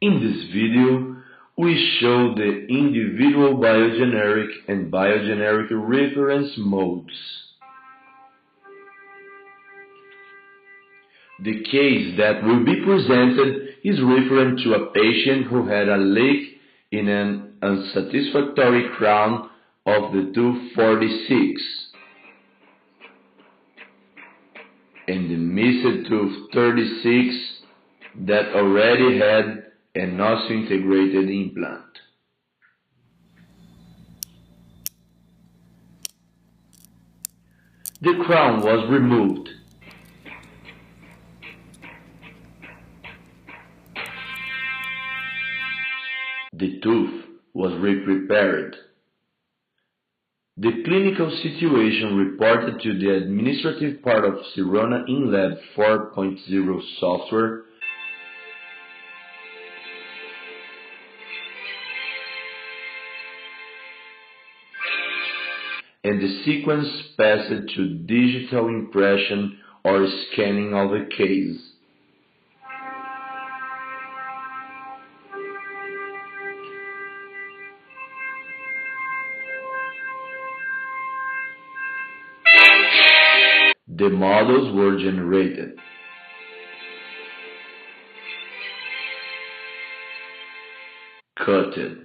In this video, we show the individual biogeneric and biogeneric reference modes. The case that will be presented is referent to a patient who had a leak in an unsatisfactory crown of the tooth 46 and the missed tooth 36 that already had an osseointegrated implant. The crown was removed. The tooth was re-prepared. The clinical situation reported to the administrative part of Sirona InLab 4.0 software and the sequence passed to digital impression or scanning of the case. The models were generated. Cutted.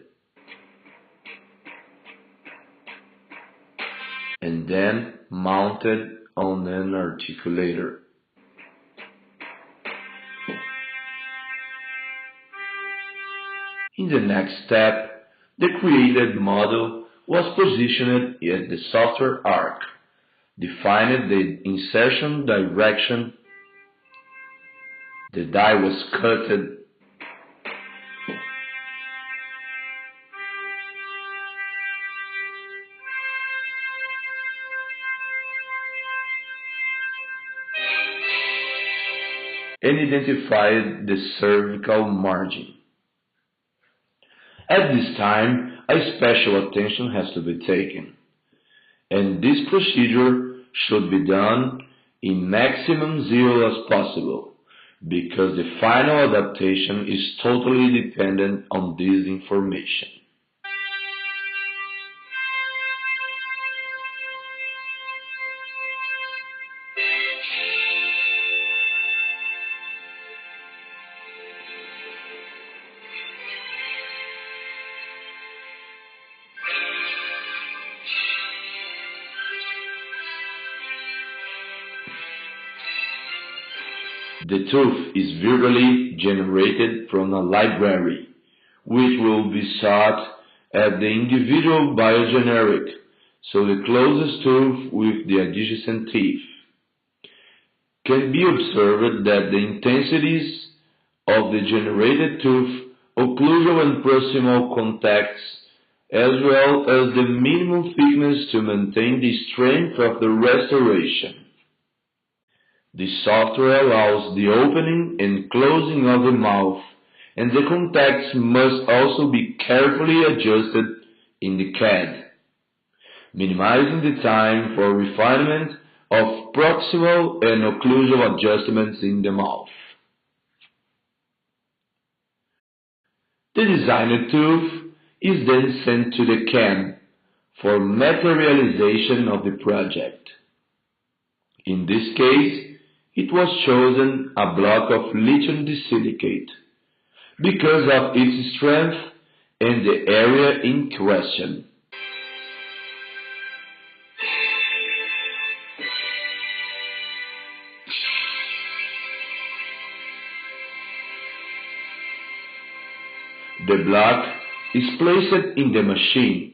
And then mounted on an articulator. In the next step, the created model was positioned at the software arc, defined the insertion direction, the die was cutted, and identified the cervical margin. At this time, a special attention has to be taken, and this procedure should be done in maximum zero as possible, because the final adaptation is totally dependent on this information. The tooth is virtually generated from a library, which will be sought at the individual biogeneric, so the closest tooth with the adjacent teeth. Can be observed that the intensities of the generated tooth, occlusal and proximal contacts, as well as the minimum thickness to maintain the strength of the restoration. The software allows the opening and closing of the mouth, and the contacts must also be carefully adjusted in the CAD, minimizing the time for refinement of proximal and occlusal adjustments in the mouth. The designed tooth is then sent to the CAM for materialization of the project. In this case, it was chosen a block of lithium disilicate because of its strength and the area in question. The block is placed in the machine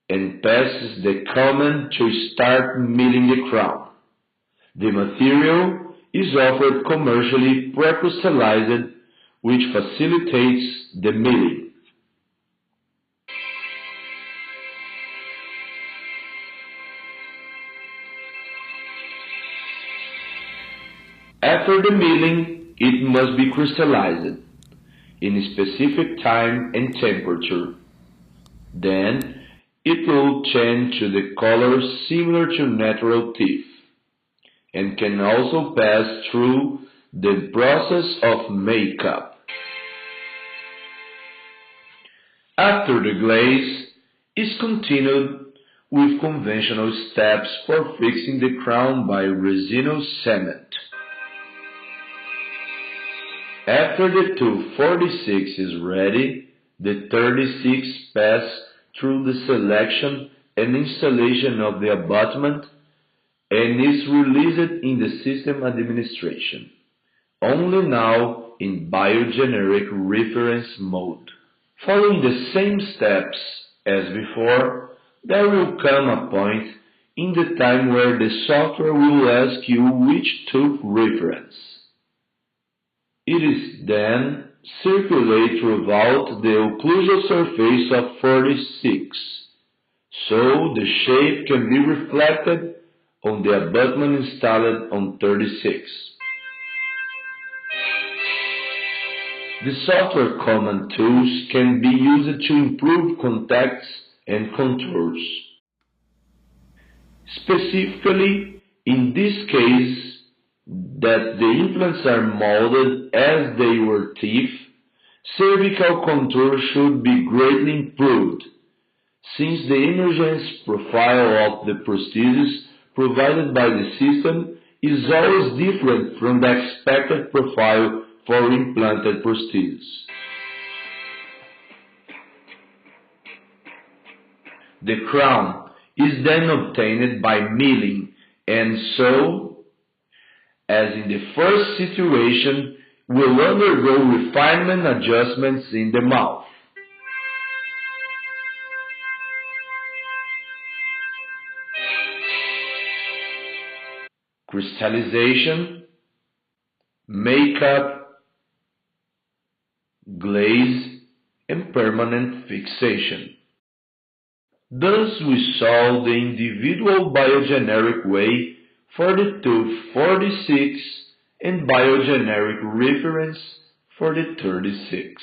and passes the command to start milling the crown. The material is offered commercially pre-crystallized, which facilitates the milling. After the milling, it must be crystallized in a specific time and temperature. Then, it will change to the color similar to natural teeth, and can also pass through the process of makeup. After the glaze is continued with conventional steps for fixing the crown by resinous cement. After the 246 is ready, the 36 pass through the selection and installation of the abutment and is released in the system administration, only now in biogeneric reference mode. Following the same steps as before, there will come a point in the time where the software will ask you which tooth reference. It is then circulate throughout the occlusal surface of 46, so the shape can be reflected on the abutment installed on 36. The software command tools can be used to improve contacts and contours. Specifically, in this case, that the implants are molded as they were teeth, cervical contour should be greatly improved, since the emergence profile of the prosthesis provided by the system is always different from the expected profile for implanted prosthesis. The crown is then obtained by milling, and so, as in the first situation, will undergo refinement adjustments in the mouth. Crystallization, makeup, glaze, and permanent fixation. Thus we saw the individual biogeneric way for the tooth 46 and biogeneric reference for the 36.